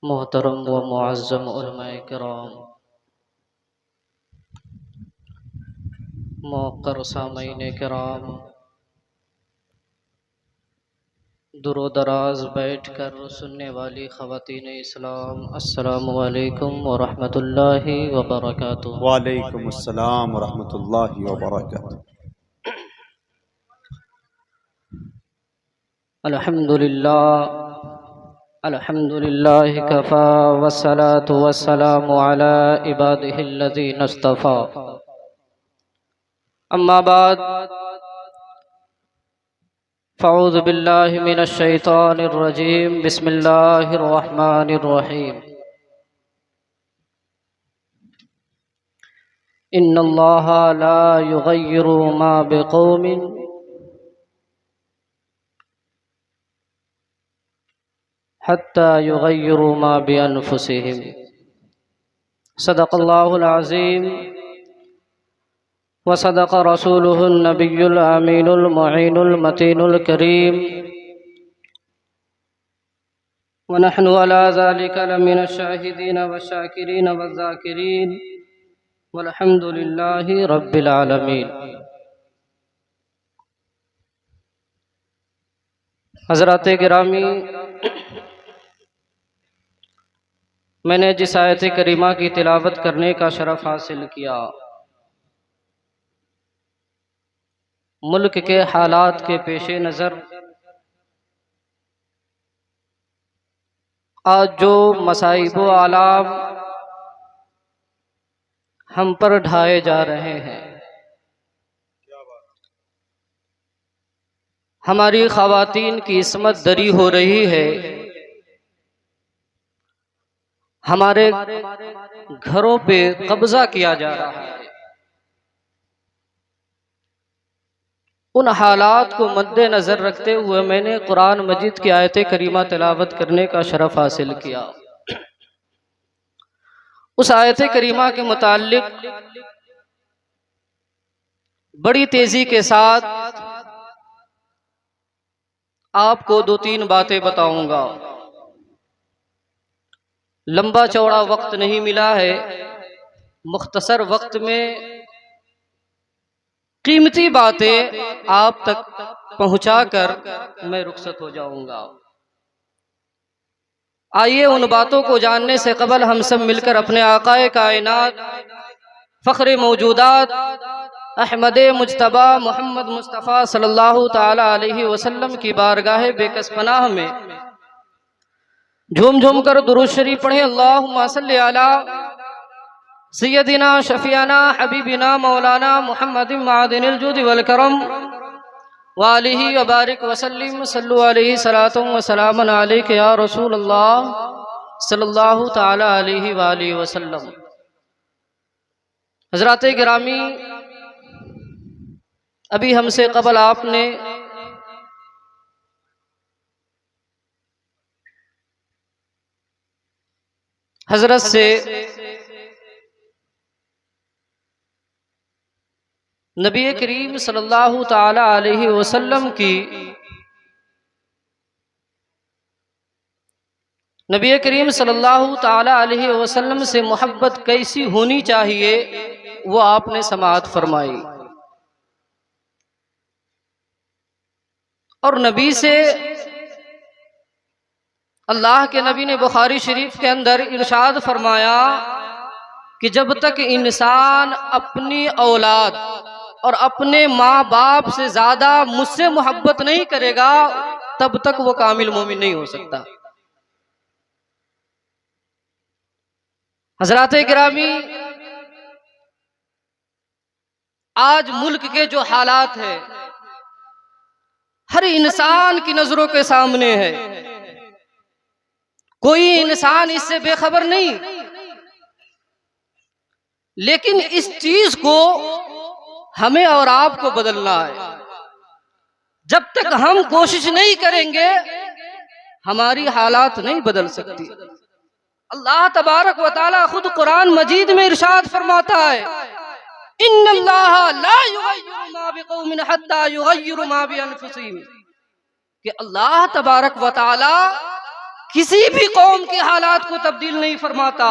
मोहतरम व मुअज़्ज़म उलमाए किराम, मौक़र सामईन किराम, दुरो दराज बैठ कर सुनने वाली ख़वातीन इस्लाम, अस्सलामु अलैकुम व रहमतुल्लाहि व बरकातुहू। वालेकुम अस्सलाम व रहमतुल्लाहि व बरकातुहू। अल्हम्दुलिल्लाह कफ़ा वस्सलातु वस्सलामु अला इबादिहिल्लज़ीना इस्तफ़ा। अम्मा बाद फ़अऊज़ु बिल्लाहि मिनश शैतानिर रजीम, बिस्मिल्लाहिर रहमानिर रहीम। इन्नल्लाहा ला युग़य्यिरु मा बिक़ौमिन हत्ता युग़य्यिरु मा बिअन्फुसिहिम। सदक़ल्लाहुल अज़ीम व सदक़ रसूलुहुन नबियुल अमीनुल मुईनुल मतीनुल करीम व नहनु अला ज़ालिका लमिनश शाहिदीन व शाकिरीन व ज़ाकिरीन वल्हम्दुलिल्लाहि रब्बिल आलमीन। हज़रात गिरामी, मैंने जिस आयत करीमा की तिलावत करने का शरफ़ हासिल किया, मुल्क के हालात के पेश नज़र आज जो मसाइब व आलाम हम पर ढाए जा रहे हैं, हमारी ख़वातीन की इस्मत दरी हो रही है, हमारे घरों पे कब्जा किया जा रहा है। उन हालात को मद्देनज़र रखते हुए मैंने कुरान मजीद की आयत करीमा तिलावत करने का शरफ़ हासिल किया। उस आयत करीमा के मुताल्लिक़ बड़ी तेज़ी के साथ आपको दो तीन बातें बताऊंगा। लंबा चौड़ा वक्त नहीं मिला है, मुख्तसर वक्त में कीमती बातें आप तक पहुंचाकर मैं रुखसत हो जाऊंगा। आइए उन बातों को जानने से कबल हम सब मिलकर अपने आकाए कायनात फ़ख्र मौजूदात अहमद मुज्तबा मोहम्मद मुस्तफ़ा सल्लल्लाहु ताला अलैहि वसल्लम की बारगाह बेकस पनाह में झूम झूम कर दुरूद शरीफ पढ़े। अल्लाहुम्मा सल्ली अला सय्यदिना शफियाना हबीबिना मौलाना मुहम्मदिन मादिनिल जुद वल करम वालिही व बारिक वसल्लिम सल्लु अलैहि सलातुम व सलामन अलैका या रसूल अल्लाह सल्लल्लाहु ताला अलैहि व आलिहि वसल्लम। हज़रात गिरामी, अभी हमसे कबल आपने हजरत से नबी करीम सल्लल्लाहु ताला अलैहि वसल्लम की नबी करीम सल्लल्लाहु ताला अलैहि वसल्लम से मोहब्बत कैसी होनी चाहिए वो आपने समाअत फरमाई। और नबी से अल्लाह के नबी ने बुखारी शरीफ के अंदर इरशाद फरमाया कि जब तक इंसान अपनी औलाद और अपने माँ बाप से ज्यादा मुझसे मोहब्बत नहीं करेगा तब तक वो कामिल मोमिन नहीं हो सकता। हज़रात गिरामी, आज मुल्क के जो हालात है हर इंसान की नजरों के सामने है, कोई इंसान इससे बेखबर नहीं। लेकिन इस चीज को हमें और आपको बदलना है। जब तक हम कोशिश नहीं करेंगे हमारी हालात नहीं बदल सकती। अल्लाह तबारक व तआला खुद कुरान मजीद में इरशाद फरमाता है, इन्नल्लाहा ला युग़य्यिरु मा बिक़ौमिन हत्ता युग़य्यिरु मा बिअन्फुसिहिम, कि अल्लाह तबारक व तआला किसी भी कौम के हालात को तब्दील नहीं फरमाता,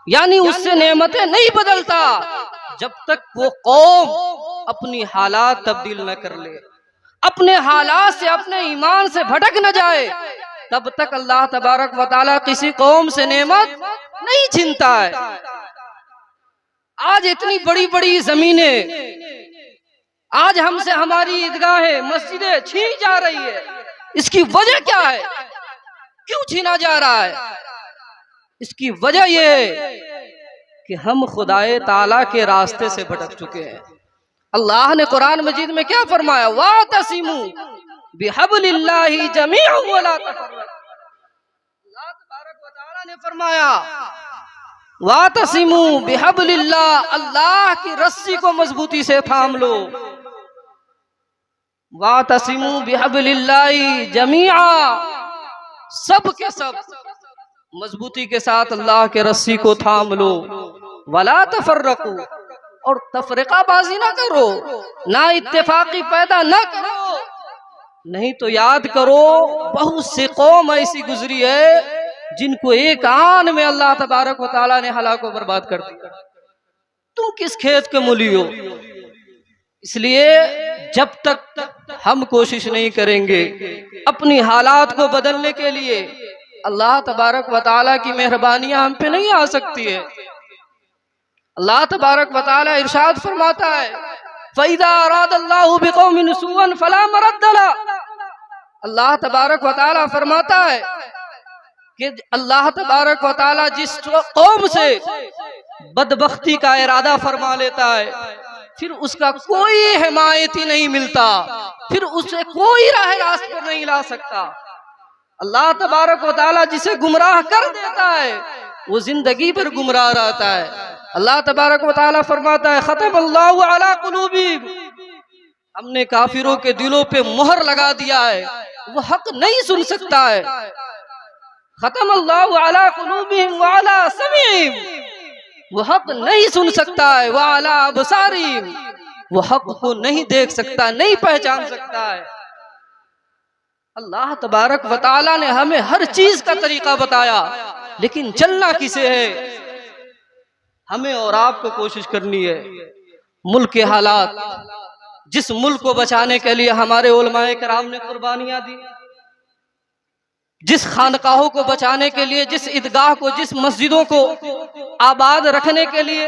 यानी उससे नेमतें नहीं बदलता जब तक वो कौम अपनी हालात तब्दील न कर ले, अपने हालात से, अपने ईमान से भटक न जाए। तब तक अल्लाह तबारक व तआला किसी कौम से नेमत नहीं छीनता है। आज इतनी बड़ी बड़ी जमीनें, आज हमसे हमारी ईदगाहें, मस्जिदें छीनी जा रही है। इसकी वजह क्या है? क्यों छीना जा रहा है? इसकी वजह यह है कि हम खुदाए ताला के रास्ते से भटक चुके हैं। अल्लाह ने कुरान मजीद में क्या फरमाया? वातसिमू बिहब्लिल्लाहि जमीअन वला तफर्रकू। अल्लाह तबारक व तआला ने फरमाया वातसिमू बिहब्लिल्लाह, अल्लाह की रस्सी को मजबूती से थाम लो। वातसिमू बिहब्लिल्लाहि जमीआ, सब के सब मजबूती के साथ अल्लाह के रस्सी को थाम लो। वला तफर्रकू, और तफरीकाबाजी ना करो, ना इत्तेफाकी पैदा ना करो। नहीं तो याद करो, बहुत सी कौम ऐसी गुजरी है जिनको एक आन में अल्लाह तबारक व तआला ने हलाक व बर्बाद कर दिया। तुम किस खेत के मूली हो? इसलिए जब तक हम कोशिश नहीं करेंगे अपनी हालात को बदलने के लिए, अल्लाह तबारक व तआला की मेहरबानियां हम पे नहीं आ सकती है। अल्लाह तबारक व तआला इरशाद फरमाता है फ़इज़ा अरादल्लाहु बिक़ौमिन सुअन फ़ला मरद्द लह। अल्लाह तबारक व तआला फरमाता है कि अल्लाह तबारक व तआला जिस कौम से बदबख्ती का इरादा फरमा लेता है, फिर उसका कोई हिमायती नहीं मिलता, फिर उसे कोई राह रास्त पर नहीं ला सकता। अल्लाह तबारक व तआला जिसे गुमराह कर देता है वो जिंदगी भर गुमराह रहता है। अल्लाह तबारक व तआला फरमाता है खतमल्लाहु अला कुलूबिहिम, हमने काफिरों के दिलों पे मोहर लगा दिया है, वो हक नहीं सुन सकता है। खतमल्लाहु अला कुलूबिहिम व अला समीइहिम, वो हक नहीं सुन सकता है। व अला अबसारिहिम, वो हक को नहीं देख सकता, नहीं पहचान सकता है। अल्लाह तबारक व तआला ने हमें हर चीज का तरीका बताया, लेकिन चलना किसे है? हमें और आपको कोशिश करनी है। मुल्क के हालात, जिस मुल्क को बचाने के लिए हमारे उलमाए कराम ने कुर्बानियां दी, जिस खानकाहों को बचाने के लिए, जिस ईदगाह को, जिस मस्जिदों को आबाद रखने के लिए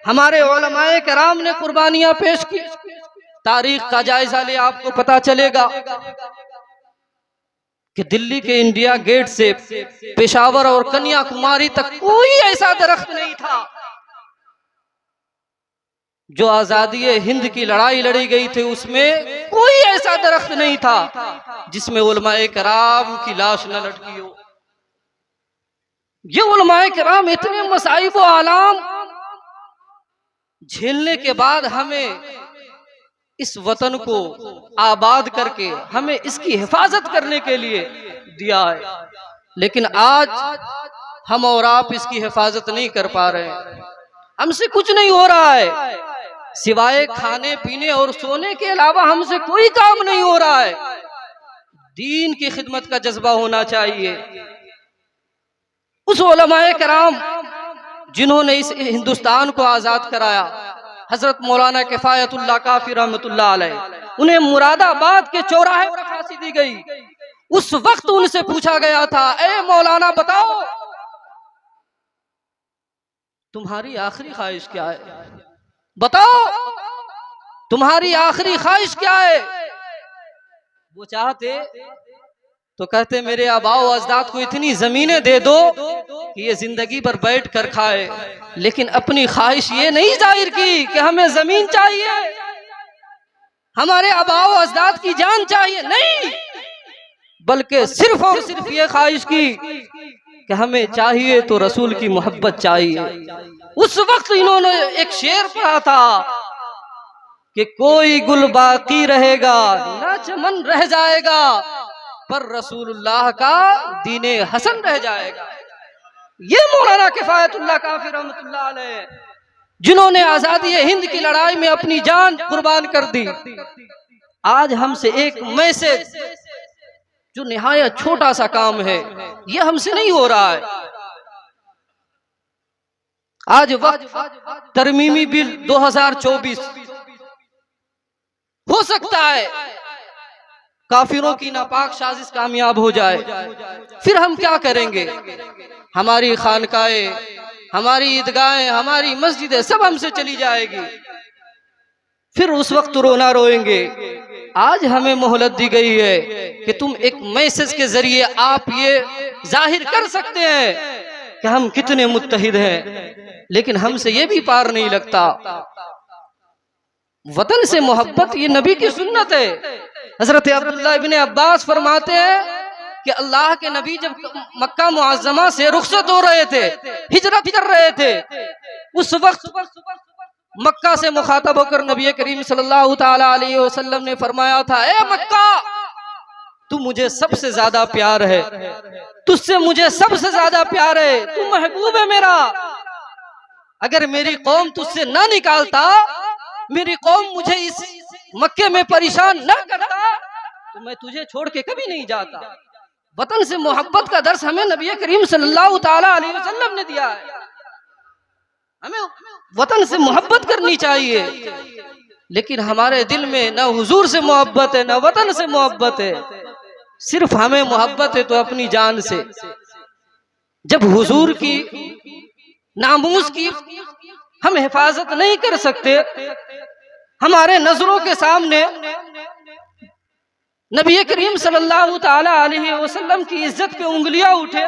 हमारे उलमाए कराम ने कुर्बानियां पेश की, तारीख का जायजा ले आपको पता चलेगा कि दिल्ली के इंडिया गेट से पेशावर और कन्याकुमारी तक कोई ऐसा दरख्त नहीं था जो आजादी हिंद की लड़ाई लड़ी गई थी, उसमें कोई ऐसा दरख्त नहीं था जिसमें उलमाए कराम की लाश न लटकी हो। ये उलमाए कराम इतने मसाइब व आलाम झेलने के बाद हमें इस वतन को आबाद करके हमें इसकी हिफाजत करने के लिए दिया है, लेकिन आज हम और आप इसकी हिफाजत नहीं कर पा रहे हैं। हमसे कुछ नहीं हो रहा है, सिवाय खाने पीने और सोने के अलावा हमसे कोई काम नहीं हो रहा है। दीन की खिदमत का जज्बा होना चाहिए। उस उलमाए कराम जिन्होंने इस हिंदुस्तान को आजाद कराया, हजरत मौलाना किफायतुल्लाह काफी रहमतुल्लाह अलैह, उन्हें मुरादाबाद के चौराहे पर फांसी दी गई। उस वक्त उनसे पूछा गया था, ए मौलाना बताओ तुम्हारी आखिरी ख्वाहिश क्या है, बताओ तुम्हारी आखिरी ख्वाहिश क्या है। वो चाहते तो कहते मेरे आबाओ अजदाद को इतनी जमीनें दे दो कि ये जिंदगी भर बैठ कर खाए, लेकिन अपनी ख्वाहिश ये नहीं जाहिर की कि हमें जमीन चाहिए, हमारे आबाओ अजदाद की जान चाहिए, नहीं, बल्कि सिर्फ और सिर्फ ये ख्वाहिश की कि हमें चाहिए तो रसूल की मोहब्बत चाहिए। उस वक्त इन्होंने एक शेर पढ़ा था कि कोई गुल बाकी रहेगा ना चमन रह जाएगा, पर रसूलुल्लाह का दीने हसन रह जाएगा। ये मौलाना किफायतुल्लाह काफी रहमतुल्लाह अलैह, जिन्होंने आजादी हिंद की लड़ाई में अपनी जान कुर्बान कर दी, आज हमसे एक मैसेज जो निहायत छोटा सा काम है, ये हमसे नहीं हो रहा है। आज वक्त तरमीमी बिल 2024 हो सकता है काफिरों की नापाक साजिश कामयाब हो जाए, फिर हम क्या करेंगे? हमारी खानकाएं, हमारी ईदगाहें, हमारी मस्जिदें सब हमसे चली जाएगी, फिर उस वक्त रोना रोएंगे। आज हमें मोहलत दी गई है कि तुम एक मैसेज के जरिए आप ये जाहिर कर सकते हैं कि हम कितने मुत्तहिद हैं, लेकिन हमसे ये भी पार नहीं लगता। वतन से मोहब्बत ये नबी की सुन्नत है। हजरत अब्दुल्लाह इब्ने अब्बास फरमाते हैं कि अल्लाह के नबी जब मक्का मुअज्जमा से रुखसत हो रहे थे, हिजरत कर रहे थे, उस वक्त मक्का से मुखातब होकर नबी करीम सल्लल्लाहु ताला अलैहि वसल्लम ने फरमाया था, ए मक्का, तू मुझे सबसे ज्यादा प्यार है, तुझसे मुझे सबसे ज्यादा प्यार है, तू महबूब है मेरा। अगर मेरी कौम तुझसे ना निकालता, मेरी कौम मुझे इस मक्के में परेशान न करता, तो मैं तुझे छोड़ के कभी नहीं जाता। वतन से मोहब्बत का दर्स हमें नबी करीम सल्लल्लाहु ताला अलैहि वसल्लम ने दिया है। हमें वतन से मोहब्बत करनी चाहिए, लेकिन हमारे दिल में न हुजूर से मोहब्बत है, न वतन से मोहब्बत है। सिर्फ हमें मोहब्बत है तो अपनी जान से। जब हुजूर की नामूस की हम हिफाजत नहीं कर सकते, हमारे नजरों के सामने नबी करीम सल्लल्लाहु ताला अलैहि वसल्लम की इज्जत पे उंगलियां उठे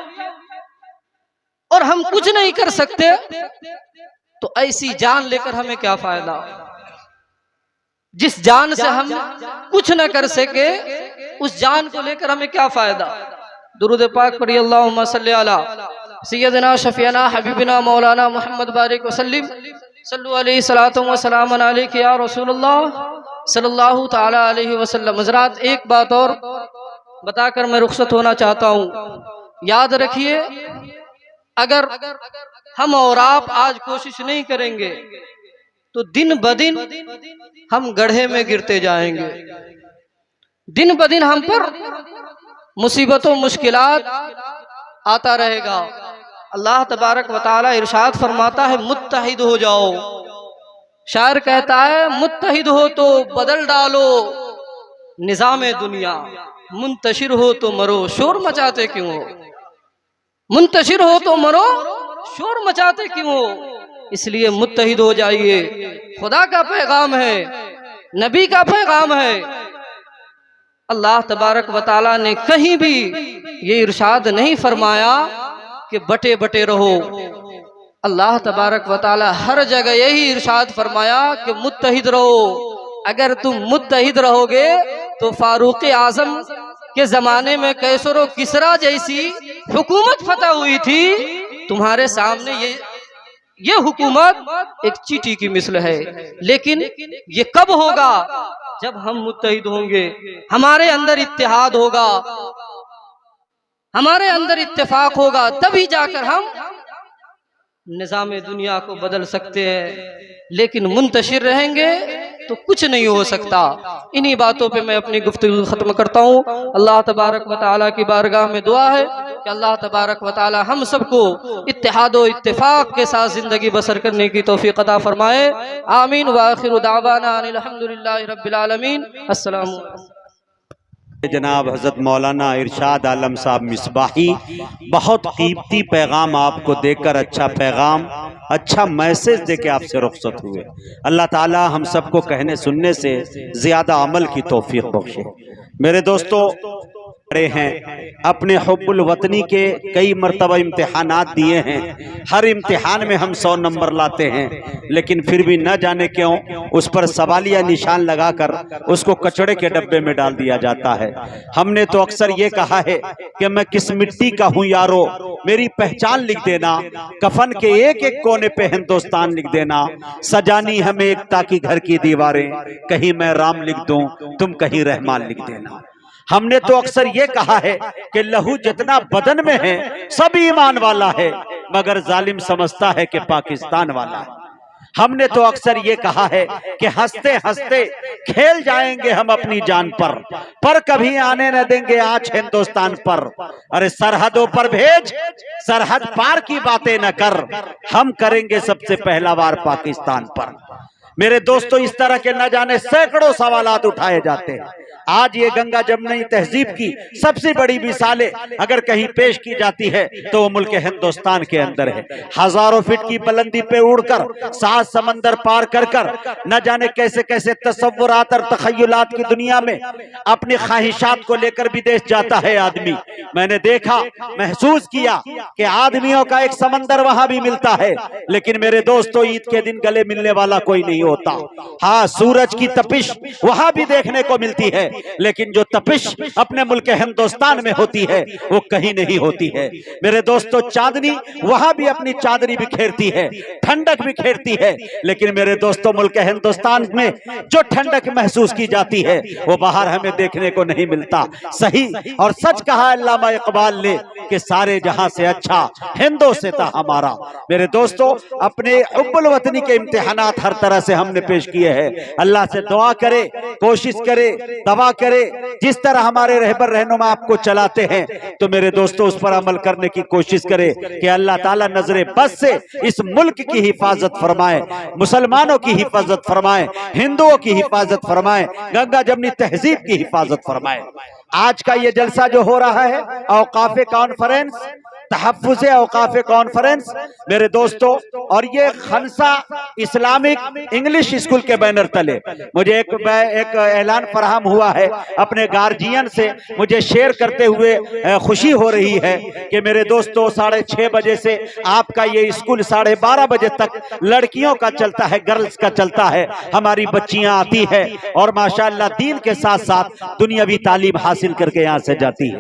और हम कुछ नहीं कर सकते, तो ऐसी जान लेकर हमें क्या फायदा? जिस जान से हम कुछ न कर सके, उस जान को लेकर हमें क्या फायदा? दुरूद पाक पढ़िए, अल्लाहुम्मा सल्ली अला सय्यदना शफीना हबीबना मौलाना मोहम्मद बारिक वसल्लिम सल्लु अलैहि सलातु व सलाम अलैका या रसूलुल्लाह सल्लल्लाहु ताला अलैहि वसल्लम। हज़रात, एक बात और बताकर मैं रुखसत होना चाहता हूँ। याद रखिए, अगर हम और आप आज कोशिश नहीं करेंगे तो दिन ब दिन हम गड्ढे में गिरते जाएंगे। दिन ब दिन हम पर मुसीबतों मुश्किलात आता रहेगा। अल्लाह तबारक व तआला इरशाद फरमाता है, मुत्तहिद हो जाओ। शायर कहता है, मुत्तहिद हो तो बदल डालो निजामे दुनिया, मुंतशिर हो तो मरो शोर मचाते क्यों हो? मुंतशिर हो तो मरो शोर मचाते क्यों हो? इसलिए मुत्तहिद हो जाइए। खुदा का पैगाम है, नबी का पैगाम है। अल्लाह तबारक व तआला ने कहीं भी ये इरशाद नहीं फरमाया कि बटे बटे रहो। अल्लाह तबारक व तआला हर जगह यही इरशाद फरमाया कि मुत्तहिद रहो। अगर तुम मुत्तहिद रहोगे तो फारूक आजम के जमाने में कैसर और किसरा जैसी हुकूमत फतह हुई थी, तुम्हारे सामने ये हुकूमत एक चींटी की मिसल है। लेकिन ये कब होगा? जब हम मुत्तहिद होंगे, हमारे अंदर इत्तेहाद होगा, हमारे अंदर इत्तेफाक होगा, तभी जाकर हम निजाम दुनिया को बदल सकते हैं। लेकिन मुंतशिर रहेंगे तो कुछ नहीं हो सकता। इन्हीं बातों पे मैं अपनी गुफ्तगू खत्म करता हूँ। अल्लाह तबारक व तआला की बारगाह में दुआ है कि अल्लाह तबारक व तआला हम सबको इत्तेहाद व इत्तेफाक के साथ जिंदगी बसर करने की तौफीक अता फरमाए। आमीन व आखिरु दावाना अनिल हम्दुलिल्लाहि रब्बिल आलमीन। अस्सलामु अलैकुम। जनाब हज़रत मौलाना इरशाद आलम साहब मिसबाही बहुत कीमती पैगाम आपको देकर, अच्छा पैगाम, अच्छा मैसेज देके आपसे रुखसत हुए। अल्लाह ताला हम सबको कहने सुनने से ज़्यादा अमल की तौफीक बख्शे। मेरे दोस्तों, बड़े हैं, अपने हुब्बुल वतनी के कई मरतबा इम्तिहानात दिए हैं। हर इम्तिहान में हम 100 नंबर लाते हैं, लेकिन फिर भी न जाने क्यों उस पर सवालिया निशान लगाकर उसको कचड़े के डब्बे में डाल दिया जाता है। हमने तो अक्सर ये कहा है कि मैं किस मिट्टी का हूँ यारो, मेरी पहचान लिख देना, कफन के एक एक कोने पे हिंदुस्तान लिख देना, सजानी हमें एकता की घर की दीवारें, कहीं मैं राम लिख दूं तुम कहीं रहमान लिख देना। हमने तो अक्सर ये कहा है कि लहू जितना बदन में है सब ईमान वाला है, मगर जालिम समझता है कि पाकिस्तान वाला है। हमने तो अक्सर ये कहा है कि हंसते हंसते खेल जाएंगे हम अपनी जान पर कभी आने न देंगे आँच हिंदुस्तान पर। अरे सरहदों पर भेज, सरहद पार की बातें न कर, हम करेंगे सबसे पहला वार पाकिस्तान पर। मेरे दोस्तों, इस तरह के न जाने सैकड़ों सवालात उठाए जाते हैं। आज ये गंगा जमुनी तहजीब की सबसे बड़ी मिसालें अगर कहीं पेश की जाती है तो वो मुल्क हिंदुस्तान के अंदर है। हजारों फीट की बुलंदी पे उड़कर, 7 समंदर पार कर कर, न जाने कैसे कैसे तसव्वुरात और तखय्युलात की दुनिया में अपनी ख्वाहिशात को लेकर विदेश जाता है आदमी। मैंने देखा, महसूस किया कि आदमियों का एक समंदर वहां भी मिलता है, लेकिन मेरे दोस्तों ईद के दिन गले मिलने वाला कोई नहीं होता। हाँ, सूरज की तपिश वहां भी देखने को मिलती है, लेकिन जो तपिश अपने मुल्क हिंदुस्तान में होती है वो कहीं नहीं होती है। मेरे दोस्तों, चांदनी वहां भी अपनी चादरी बिखेरती है, ठंडक बिखेरती है, लेकिन मेरे दोस्तों मुल्क हिंदुस्तान में जो ठंडक महसूस की जाती है वो बाहर हमें देखने को नहीं मिलता। सही और सच कहा अल्लामा इकबाल ने कि सारे जहां से अच्छा हिंदो से था हमारा। मेरे दोस्तों, अपने हुब्बुल वतनी के इम्तिहानात हर तरह से हमने पेश किए हैं। अल्लाह से दुआ करे, कोशिश करे, दवा करे, जिस तरह हमारे रहबर रहनुमा आपको चलाते हैं तो मेरे दोस्तों उस पर अमल करने की कोशिश करे कि अल्लाह ताला नजरे बस से इस मुल्क की हिफाजत फरमाए, मुसलमानों की हिफाजत फरमाए, हिंदुओं की हिफाजत फरमाए, गंगा जमुनी तहजीब की हिफाजत फरमाए। आज का ये जलसा जो हो रहा है, औकाफ़े कॉन्फ्रेंस, तहफ़्फ़ुज़े औकाफ़े कॉन्फ्रेंस, मेरे दोस्तों, और ये खनसा इस्लामिक इंग्लिश स्कूल के बैनर तले मुझे एक ऐलान फराहम हुआ है अपने गार्जियन से, मुझे शेयर करते हुए खुशी हो रही है कि मेरे दोस्तों 6:30 बजे से आपका ये स्कूल 12:30 बजे तक लड़कियों का चलता है, गर्ल्स का चलता है। हमारी बच्चियां आती है और माशाअल्लाह दीन के साथ साथ दुनियावी तालीम हासिल करके यहाँ से जाती है।